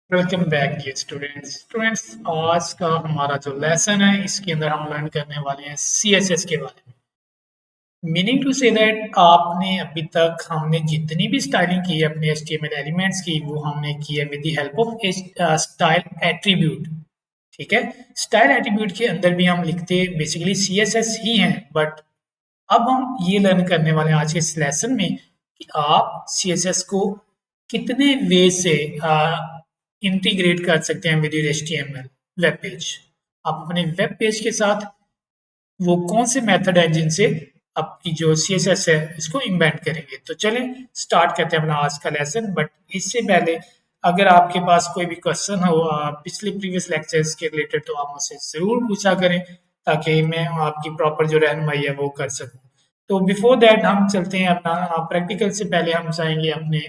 Welcome back dear students आज का हमारा जो लेसन है इसके अंदर हम लर्न करने वाले हैं सीएसएस के बारे में। मीनिंग टू से दैट आपने अभी तक हमने जितनी भी स्टाइलिंग की है अपने एचटीएमएल एलिमेंट्स की वो हमने की है with the help of style attribute. ठीक है, स्टाइल एट्रीब्यूट के अंदर भी हम लिखते बेसिकली सीएसएस ही हैं, बट अब हम ये लर्न करने वाले हैं आज के इस लेसन में कि आप सीएसएस को कितने वे से इंटीग्रेट कर सकते हैं विद एचटीएमएल वेब पेज। आप अपने वेब पेज के साथ वो कौन से मेथड हैं जिनसे आपकी जो सीएसएस है इसको इम्बेड करेंगे। तो चलें स्टार्ट करते हैं अपना आज का लेसन। बट इससे पहले अगर आपके पास कोई भी क्वेश्चन हो पिछले प्रीवियस लेक्चर्स के रिलेटेड तो आप मुझसे ज़रूर पूछा करें ताकि मैं आपकी प्रॉपर जो रहनुमाई है वो कर सकूं। तो बिफोर दैट हम चलते हैं अपना प्रैक्टिकल से पहले हम जाएंगे अपने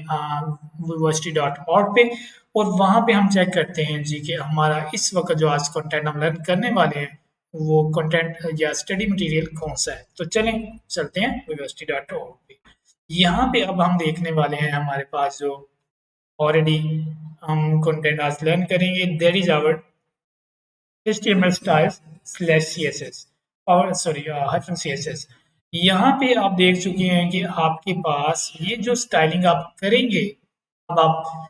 university.org पे और वहाँ पे हम चेक करते हैं जी कि हमारा इस वक्त जो आज कंटेंट हम लर्न करने वाले हैं वो कंटेंट या स्टडी मटेरियल कौन सा है। तो चलें चलते हैं university.org पे। यहाँ पे अब हम देखने वाले हैं हमारे पास जो ऑलरेडी हम कंटेंट आज लर्न करेंगे that is our HTML styles / CSS और सॉरी -CSS। यहाँ पे आप देख चुके हैं कि आपके पास ये जो स्टाइलिंग आप करेंगे अब आप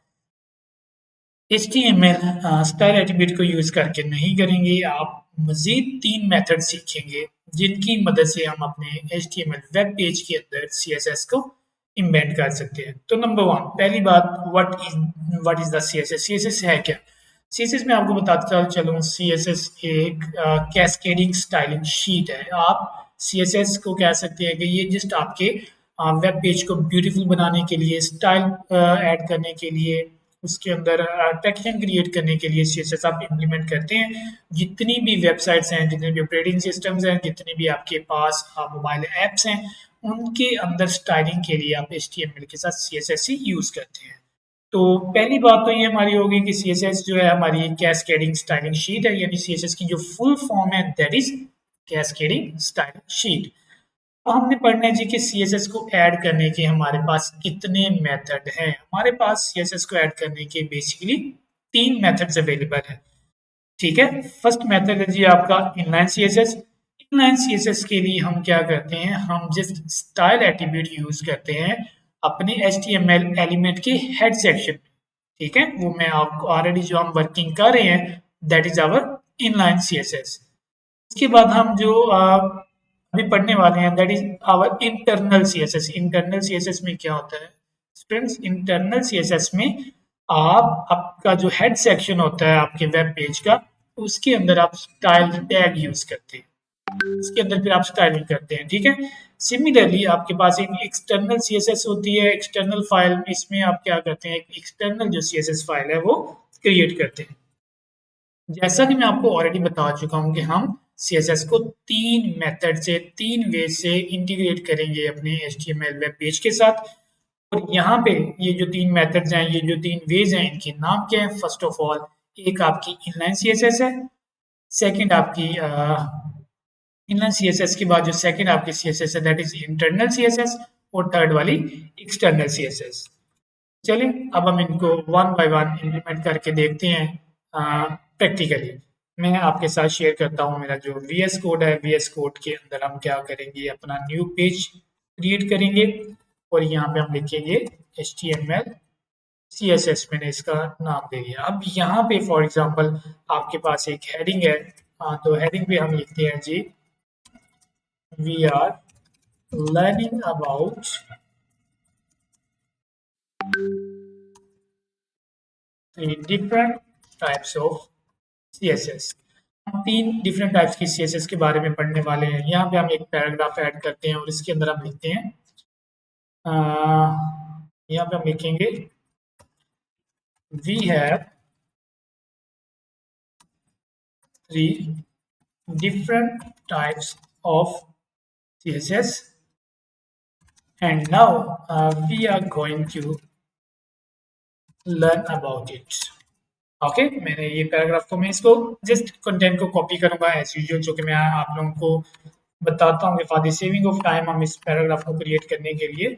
HTML स्टाइल एट्रीब्यूट को यूज करके नहीं करेंगे, आप मजीद 3 मेथड सीखेंगे जिनकी मदद से हम अपने HTML वेब पेज के अंदर CSS को इम्बेड कर सकते हैं। तो नंबर 1 पहली बात what is the CSS। CSS है क्या? CSS में आपको बताता चलूँ, CSS एक कैस्केडिंग स्टाइलिंग शीट है। आप CSS को कह सकते हैं कि ये जस्ट आपके वेब पेज को ब्यूटीफुल बनाने के लिए, स्टाइल ऐड करने के लिए, उसके अंदर टेक्सचर क्रिएट करने के लिए CSS आप इम्प्लीमेंट करते हैं। जितनी भी वेबसाइट्स हैं, जितने भी ऑपरेटिंग सिस्टम्स हैं, जितने भी आपके पास मोबाइल ऐप्स हैं, उनके अंदर स्टाइलिंग के लिए आप HTML के साथ CSS ही यूज़ करते हैं। तो पहली बात तो ये हमारी होगी कि CSS जो है हमारी कैस्केडिंग स्टाइलिंग शीट है, यानी CSS की जो फुल फॉर्म है that is cascading styling sheet. अब हमने पढ़ना है जी कि CSS को ऐड करने के हमारे पास कितने मेथड हैं। हमारे पास CSS को ऐड करने के बेसिकली 3 मेथड्स अवेलेबल हैं। ठीक है, फर्स्ट मेथड है जी आपका इनलाइन CSS। इनलाइन CSS के लिए हम क्या करते हैं, हम जस्ट स्टाइल एट्रीब्यूट यूज करते हैं अपने HTML एलिमेंट के हेड सेक्शन में। ठीक है, वो मैं आपको ऑलरेडी जो हम वर्किंग कर रहे हैं that is our inline CSS। उसके बाद हम जो अभी पढ़ने वाले हैं that is our internal CSS। Internal CSS में क्या होता है स्टूडेंट्स? इंटरनल CSS में आप आपका जो हेड सेक्शन होता है आपके वेब पेज का, उसके अंदर आप स्टाइल टैग यूज करते हैं, उसके अंदर फिर आप स्टाइलिंग करते हैं। ठीक है, सिमिलरली आपके पास एक एक्सटर्नल CSS होती है, एक्सटर्नल फाइल, इसमें आप क्या करते हैं, एक एक्सटर्नल जो CSS फाइल है वो क्रिएट करते हैं। जैसा कि मैं आपको ऑलरेडी बता चुका हूं कि हम CSS को 3 मेथड से, 3 वे से इंटीग्रेट करेंगे अपने HTML वेब पेज के साथ। और यहाँ पे ये जो 3 मेथड्स हैं, ये जो 3 वेज हैं, इनके नाम क्या है? फर्स्ट ऑफ ऑल एक आपकी इनलाइन CSS है, सेकंड आपकी इनलाइन CSS के बाद जो सेकंड आपकी CSS है दैट इज इंटरनल CSS और थर्ड वाली एक्सटर्नल CSS। चलिए अब हम इनको वन बाय वन इम्प्लीमेंट करके देखते हैं प्रैक्टिकली। मैं आपके साथ शेयर करता हूँ मेरा जो VS कोड है। VS कोड के अंदर हम क्या करेंगे, अपना न्यू पेज क्रिएट करेंगे और यहाँ पे हम लिखेंगे HTML CSS। मैंने इसका नाम दे दिया। अब यहाँ पे फॉर एग्जांपल आपके पास एक हेडिंग है, तो हेडिंग पे हम लिखते हैं जी we are learning about different types of CSS। हम 3 डिफरेंट टाइप्स की CSS के बारे में पढ़ने वाले हैं। यहाँ पे हम एक पैराग्राफ ऐड करते हैं और इसके अंदर हम लिखते हैं, यहाँ पे हम लिखेंगे we have 3 different types of CSS and now we are going to learn about it। Okay, मैंने ये पैराग्राफ को, मैं इसको जस्ट कंटेंट को कॉपी करूंगा एज यूजुअल, जो कि मैं आप लोगों को बताता हूँ कि for the saving of time हम इस पैराग्राफ को क्रिएट करने के लिए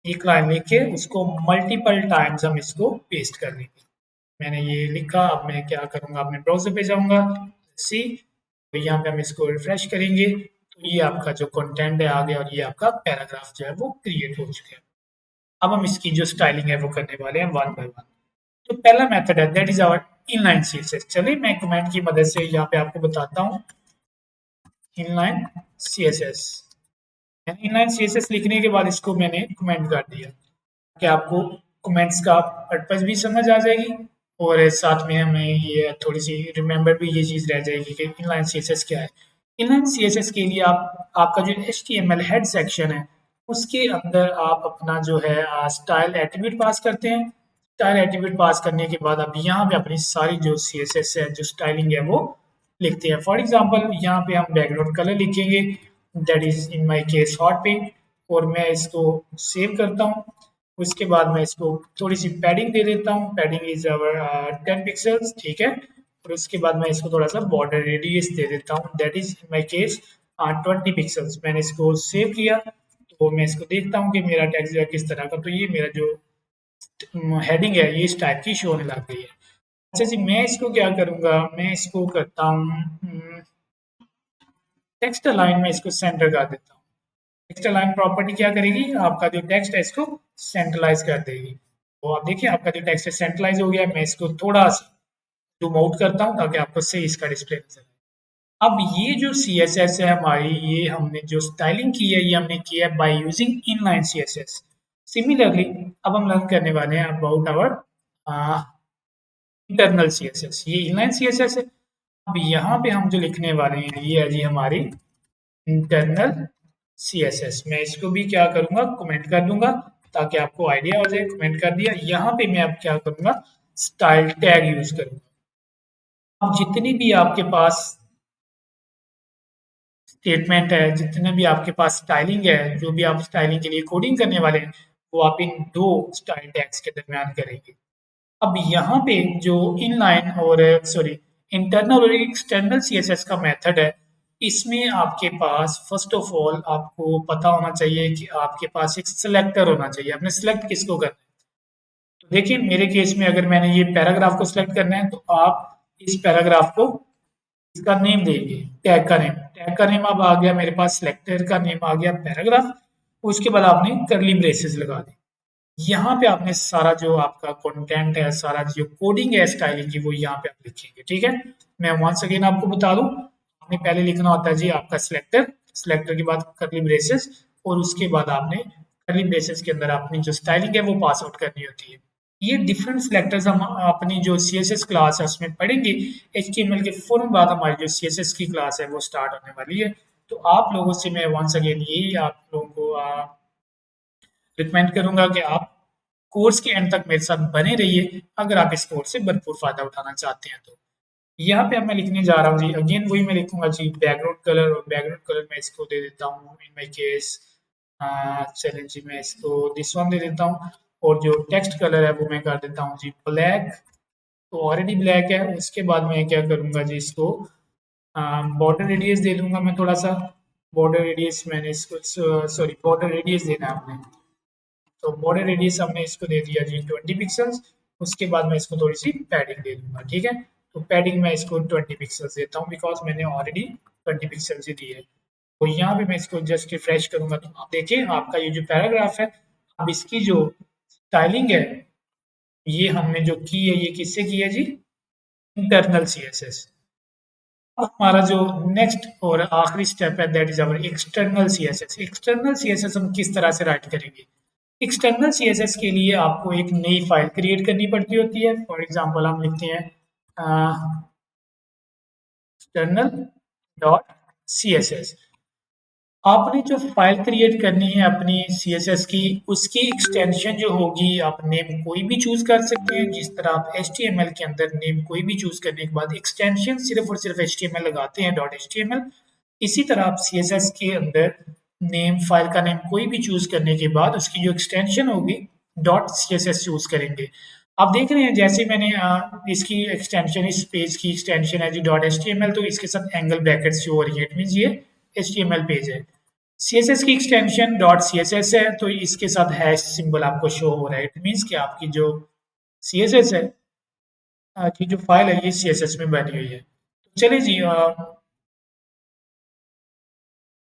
एक लाइन लिख के उसको मल्टीपल टाइम्स हम इसको पेस्ट कर लेंगे। मैंने ये लिखा, अब मैं क्या करूँगा, अपने ब्राउज़र पे जाऊँगा, सी, तो यहाँ पे हम इसको रिफ्रेश करेंगे, तो ये आपका जो कंटेंट है आ गया और ये आपका पैराग्राफ जो है वो क्रिएट हो चुका है। अब हम इसकी जो स्टाइलिंग है वो करने वाले हैं वन बाय वन। तो पहला मेथड है that is our inline CSS. चलिए मैं कमेंट की मदद से यहाँ पे आपको बताता हूँ इनलाइन सीएसएस। इनलाइन सीएसएस लिखने के बाद इसको मैंने कमेंट कर दिया कि आपको कमेंट्स का पर्पस भी समझ आ जाएगी और साथ में हमें ये थोड़ी सी रिमेंबर भी ये चीज़ रह जाएगी कि इनलाइन सीएसएस क्या है। इनलाइन सीएसएस के लिए आप आपका जो एचटीएमएल हेड सेक्शन है उसके अंदर आप अपना जो है स्टाइल एट्रीब्यूट पास करते हैं। स्टाइल एट्रीब्यूट पास करने के बाद आप यहाँ पे अपनी सारी जो सीएसएस है जो स्टाइलिंग है वो लिखते हैं। फॉर एग्जांपल यहाँ पे हम बैकग्राउंड कलर लिखेंगे that is in my case hot pink और मैं इसको सेव करता हूँ। उसके बाद मैं इसको थोड़ी सी पैडिंग दे देता हूँ, पैडिंग इज अवर 10 पिक्सल्स, ठीक है। और उसके बाद मैं इसको थोड़ा सा बॉर्डर रेडियस दे देता हूँ that is in my case 20 pixels. मैंने इसको सेव किया तो मैं इसको देखता हूँ कि मेरा टेक्स्ट जो है किस तरह का, तो ये मेरा जो हेडिंग है ये इस टाइप की शो होने लग गई है। अच्छा जी, मैं इसको क्या करूँगा, मैं इसको करता हूँ टेक्स्ट अलाइन में इसको सेंटर कर देता हूँ। टेक्स्ट अलाइन प्रॉपर्टी क्या करेगी, आपका जो टेक्स्ट है इसको सेंट्रलाइज कर देगी। तो आप देखिए आपका जो टेक्स्ट है सेंट्रलाइज हो गया है। मैं इसको थोड़ा सा जूम आउट करता हूँ ताकि आपको सही इसका डिस्प्ले नजर आए। अब ये जो CSS है हमारी, ये हमने जो स्टाइलिंग की है ये हमने किया है by using inline CSS। Similarly अब हम लर्न करने वाले हैं अबाउट आवर इंटरनल CSS। ये इनलाइन CSS है। अब यहाँ पे हम जो लिखने वाले हैं ये है जी हमारी इंटरनल CSS। मैं इसको भी क्या करूँगा, कमेंट कर दूंगा ताकि आपको आइडिया हो जाए। कमेंट कर दिया। यहाँ पे मैं अब क्या करूँगा, स्टाइल टैग यूज करूँगा। अब जितनी भी आपके पास स्टेटमेंट है, जितने भी आपके पास स्टाइलिंग है, जो भी आप स्टाइलिंग के लिए कोडिंग करने वाले हैं वो आप इन दो स्टाइल टैग्स के दरमियान करेंगे। अब यहाँ पे जो इनलाइन और सॉरी इंटरनल और एक्सटर्नल सीएसएस का मेथड है, इसमें आपके पास फर्स्ट ऑफ ऑल आपको पता होना चाहिए कि आपके पास एक सिलेक्टर होना चाहिए। आपने सिलेक्ट किसको करना है, तो देखिए मेरे केस में अगर मैंने ये पैराग्राफ को सिलेक्ट करना है तो आप इस पैराग्राफ को इसका नेम देंगे, टैग का नेम। टैग का नेम अब आ गया मेरे पास, सिलेक्टर का नेम आ गया पैराग्राफ। उसके बाद आपने करली ब्रेसेस लगा दी। यहाँ पे आपने सारा जो आपका कंटेंट है, सारा जो कोडिंग है स्टाइलिंग की वो यहाँ पे आप लिखेंगे, ठीक है। मैं वंस अगेन आपको बता दूं, आपने पहले लिखना होता है जी आपका सिलेक्टर, सिलेक्टर के बाद करली ब्रेसेस और उसके बाद आपने करली ब्रेसेस के अंदर अपनी जो स्टाइलिंग है वो पास आउट करनी होती है। ये डिफरेंट सिलेक्टर्स हम अपनी जो CSS क्लास है उसमें पढ़ेंगे। HTML के फौरन बाद हमारी जो CSS की क्लास है वो स्टार्ट होने वाली है। तो आप लोगों से मैं वंस अगेन यही आप लोगों को रिकमेंड करूंगा कि आप कोर्स के एंड तक मेरे साथ बने रहिए अगर आप इस कोर्स से भरपूर फायदा उठाना चाहते हैं। तो यहाँ पे अब मैं लिखने जा रहा हूँ जी, अगेन वही मैं लिखूंगा जी बैकग्राउंड कलर, और बैकग्राउंड कलर मैं इसको दे देता हूँ इन माई केस, चलें जी मैं इसको दिस वन दे देता हूँ। और जो टेक्स्ट कलर है वो मैं कर देता हूँ जी ब्लैक, तो ऑलरेडी ब्लैक है। उसके बाद मैं क्या करूँगा जी, इसको बॉर्डर रेडियस दे दूंगा मैं थोड़ा सा। बॉर्डर रेडियस मैंने इसको सॉरी बॉर्डर रेडियस देना है आपने, तो बॉर्डर रेडियस हमने इसको दे दिया जी 20 पिक्सल्स। उसके बाद मैं इसको थोड़ी सी पैडिंग दे दूंगा, ठीक है। तो पैडिंग मैं इसको 20 पिक्सल्स देता हूँ बिकॉज मैंने ऑलरेडी 20 पिक्सल्स ही दी है। तो यहाँ पे मैं इसको जस्ट रिफ्रेश करूंगा तो आप देखिए आपका ये जो पैराग्राफ है, अब इसकी जो स्टाइलिंग है ये हमने जो की है ये किससे की है जी, इंटरनल CSS। अब हमारा जो नेक्स्ट और आखिरी स्टेप है that is our external CSS। External CSS हम किस तरह से राइट करेंगे, एक्सटर्नल CSS के लिए आपको एक नई फाइल क्रिएट करनी पड़ती होती है। फॉर एग्जांपल हम लिखते हैं एक्सटर्नल डॉट CSS। आपने जो फाइल क्रिएट करनी है अपनी CSS की, उसकी एक्सटेंशन जो होगी आप नेम कोई भी चूज कर सकते हैं। जिस तरह आप HTML के अंदर नेम कोई भी चूज करने के बाद एक्सटेंशन सिर्फ और सिर्फ HTML लगाते हैं डॉट HTML, इसी तरह आप CSS के अंदर नेम, फाइल का नेम कोई भी चूज करने के बाद उसकी जो एक्सटेंशन होगी डॉट CSS चूज करेंगे। आप देख रहे हैं जैसे मैंने इसकी एक्सटेंशन, इस पेज की एक्सटेंशन है जी डॉट HTML, तो इसके साथ एंगल ब्रैकेट्स शो हो रही है, इट मींस ये HTML पेज है। CSS की एक्सटेंशन डॉट CSS है तो इसके साथ हैश सिंबल आपको शो हो रहा है, इट मींस कि आपकी जो CSS है कि जो फाइल है ये CSS में बनी हुई है। तो चलिए जी,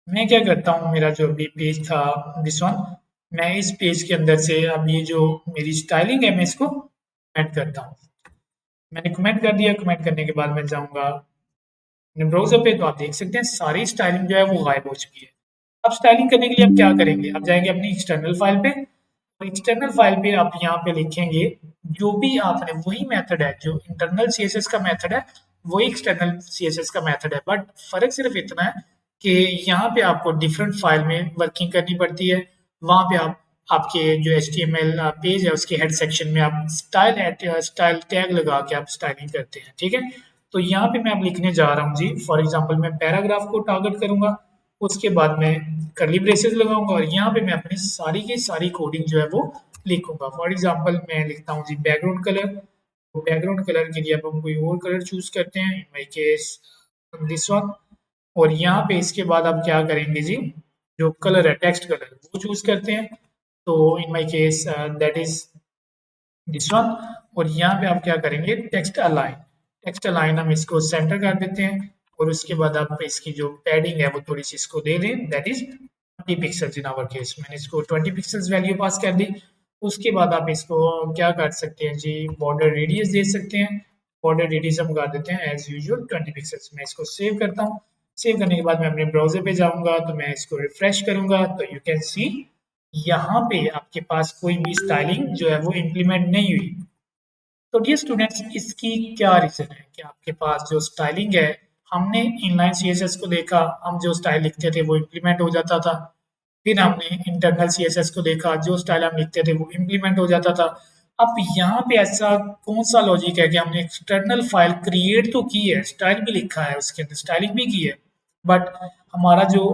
मैं क्या करता हूँ, मेरा जो अभी पेज था दिस वन, मैं इस पेज के अंदर से अब ये जो मेरी स्टाइलिंग है मैं इसको कमेंट करता हूँ। मैंने कमेंट कर दिया। कमेंट करने के बाद मैं जाऊँगा अपने ब्राउज़र पे, तो आप देख सकते हैं सारी स्टाइलिंग जो है वो गायब हो चुकी है। अब स्टाइलिंग करने के लिए हम क्या करेंगे, अब जाएँगे अपनी एक्सटर्नल फाइल पे। तो एक्सटर्नल फाइल पे आप यहाँ पे लिखेंगे जो भी आपने, वही मेथड है जो इंटरनल सीएसएस का मेथड है, वही एक्सटर्नल सीएसएस का मेथड है। बट फ़र्क सिर्फ इतना है कि यहाँ पे आपको डिफरेंट फाइल में वर्किंग करनी पड़ती है। वहाँ पे आप आपके जो HTML पेज है उसके हेड सेक्शन में आप स्टाइल टैग लगा के आप स्टाइलिंग करते हैं, ठीक है। तो यहाँ पे मैं अब लिखने जा रहा हूँ जी, फॉर एग्जांपल मैं पैराग्राफ को टारगेट करूंगा, उसके बाद मैं कर्ली ब्रेसेस लगाऊंगा और यहाँ पे मैं अपनी सारी की सारी कोडिंग जो है वो लिखूंगा। फॉर एग्जांपल मैं लिखता हूँ जी बैकग्राउंड कलर। तो बैकग्राउंड कलर के लिए अब हम कोई और कलर चूज करते हैं, इन माई केस दिस वन। और यहाँ पे इसके बाद आप क्या करेंगे जी, जो कलर है टेक्स्ट कलर वो चूज करते हैं। तो in my case that is this one. और यहाँ पे आप क्या करेंगे, टेक्स्ट अलाइन। टेक्स्ट अलाइन हम इसको सेंटर कर देते हैं और उसके बाद आप इसकी जो पैडिंग है वो थोड़ी सी इसको दे दें, that is 20 pixels in our case. मैंने इसको 20 पिक्सल्स वैल्यू पास कर दी। उसके बाद आप इसको क्या कर सकते हैं जी, बॉर्डर रेडियस दे सकते हैं। बॉर्डर रेडियस हम कर देते हैं एज यूजुअल 20 पिक्सल्स। मैं इसको सेव करता हूँ। सेव करने के बाद मैं अपने ब्राउजर पे जाऊंगा, तो मैं इसको रिफ्रेश करूंगा, तो यू कैन सी यहाँ पे आपके पास कोई भी स्टाइलिंग जो है वो इम्प्लीमेंट नहीं हुई। तो डियर स्टूडेंट्स, इसकी क्या रीज़न है कि आपके पास जो स्टाइलिंग है, हमने इनलाइन सीएसएस को देखा, हम जो स्टाइल लिखते थे वो इम्प्लीमेंट हो जाता था। फिर हमने इंटरनल सीएसएस को देखा, जो स्टाइल हम लिखते थे वो इम्प्लीमेंट हो जाता था। अब यहाँ पे ऐसा कौन सा लॉजिक है कि हमने एक्सटर्नल फाइल क्रिएट तो की है, स्टाइल भी लिखा है उसके अंदर, स्टाइलिंग भी की है, बट हमारा जो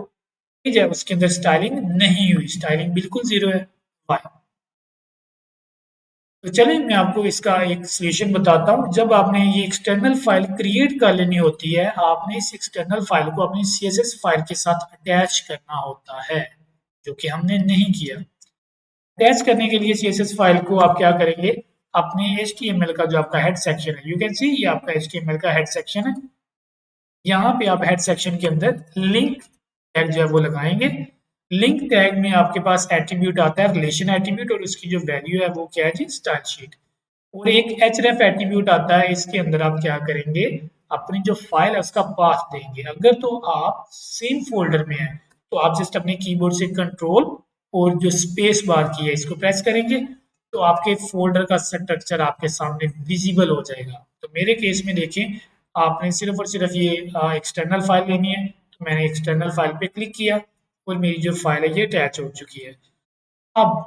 पेज है उसके अंदर स्टाइलिंग नहीं हुई, स्टाइलिंग बिल्कुल ज़ीरो है। वाई? तो चलिए मैं आपको इसका एक सॉल्यूशन बताता हूँ। जब आपने ये एक्सटर्नल फाइल क्रिएट कर लेनी होती है, आपने इस एक्सटर्नल फाइल को अपनी सीएसएस फाइल के साथ अटैच करना होता है, जो कि हमने नहीं किया। अटैच करने के लिए सीएसएस फाइल को आप क्या करेंगे, अपने एचटीएमएल का जो आपका हेड सेक्शन है, यू कैन सी ये आपका एचटीएमएल का हेड सेक्शन है। यहाँ पे आप हेड सेक्शन के अंदर लिंक टैग जो है वो लगाएंगे। लिंक टैग में आपके पास एट्रीब्यूट आता है, रिलेशन एट्रीब्यूट, और उसकी जो वैल्यू है वो क्या है जी, स्टाइल शीट। और एक href एट्रीब्यूट आता है, इसके अंदर आप क्या करेंगे, अपनी जो फाइल है उसका पाथ देंगे। अगर तो आप सेम फोल्डर में है तो आप जस्ट अपने कीबोर्ड से कंट्रोल और जो स्पेस बार की है इसको प्रेस करेंगे, तो आपके फोल्डर का स्ट्रक्चर आपके सामने विजिबल हो जाएगा। तो मेरे केस में देखें, आपने सिर्फ और सिर्फ ये एक्सटर्नल फाइल लेनी है। तो मैंने एक्सटर्नल फाइल पे क्लिक किया और मेरी जो फाइल है ये अटैच हो चुकी है। अब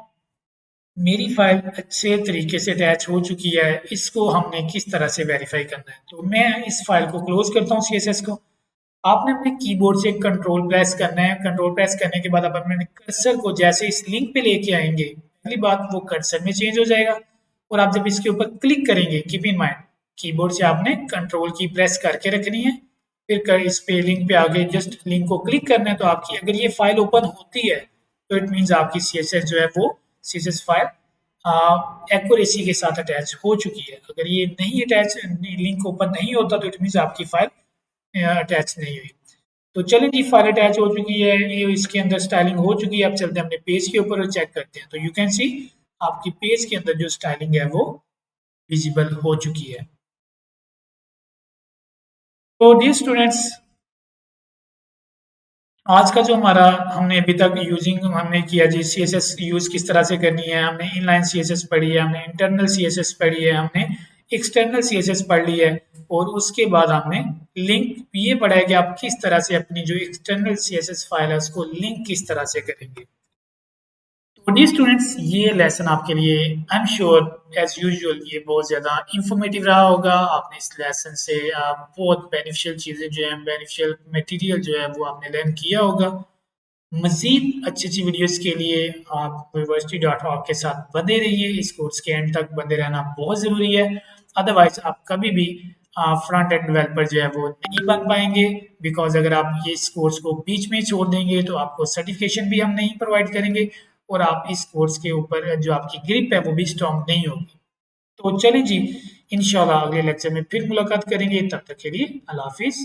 मेरी फाइल अच्छे तरीके से अटैच हो चुकी है, इसको हमने किस तरह से वेरीफाई करना है, तो मैं इस फाइल को क्लोज करता हूँ सीएसएस को। आपने अपने कीबोर्ड से कंट्रोल प्रेस करना है। कंट्रोल प्रेस करने के बाद आप अपने कर्सर को जैसे इस लिंक पे लेके आएंगे, पहली बात वो कर्सर में चेंज हो जाएगा। और आप जब इसके ऊपर क्लिक करेंगे, कीप इन माइंड कीबोर्ड से आपने कंट्रोल की प्रेस करके रखनी है, फिर इस पे लिंक पे आगे जस्ट लिंक को क्लिक करना है। तो आपकी अगर ये फाइल ओपन होती है तो इट मीन्स आपकी सीएसएस जो है वो सीएसएस फाइल एक्यूरेसी के साथ अटैच हो चुकी है। अगर ये नहीं अटैच, लिंक ओपन नहीं होता, तो इट मीन्स आपकी फाइल अटैच नहीं हुई। तो चलिए जी, फाइल अटैच हो चुकी है, ये इसके अंदर स्टाइलिंग हो चुकी है। अब चलते हैं अपने पेज के ऊपर और चेक करते हैं। तो यू कैन सी आपकी पेज के अंदर जो स्टाइलिंग है वो विजिबल हो चुकी है। तो डियर स्टूडेंट्स, आज का जो हमारा हमने अभी तक यूजिंग हमने किया जी, सीएसएस यूज किस तरह से करनी है, हमने इनलाइन सीएसएस पढ़ी है, हमने इंटरनल सीएसएस पढ़ी है, हमने एक्सटर्नल सीएसएस पढ़ ली है, और उसके बाद हमने लिंक ये पढ़ा है कि आप किस तरह से अपनी जो एक्सटर्नल सीएसएस फाइल है उसको लिंक किस तरह से करेंगे। तो डी स्टूडेंट्स, ये लेसन आपके लिए I am sure as usual ये बहुत ज़्यादा इंफॉर्मेटिव रहा होगा। आपने इस लेसन से बहुत बेनिफिशियल चीज़ें जो है, बेनिफिशियल मटेरियल जो है वो आपने लर्न किया होगा। मज़ीद अच्छी-अच्छी वीडियोज़ के लिए आप university.org के साथ बने रहिए। इस कोर्स के एंड तक बने रहना बहुत ज़रूरी है। अदरवाइज़ आप कभी भी फ्रंट एंड डेवलपर जो है वो नहीं बन पाएँगे, बिकॉज़ अगर आप ये इस कोर्स को बीच में ही छोड़ देंगे तो आपको सर्टिफ़िकेशन भी हम नहीं प्रोवाइड करेंगे और आप इस कोर्स के ऊपर जो आपकी ग्रिप है वो भी स्ट्रॉन्ग नहीं होगी। तो चलें जी, इंशाल्लाह अगले लेक्चर में फिर मुलाकात करेंगे, तब तक के लिए अल्लाह हाफ़िज़।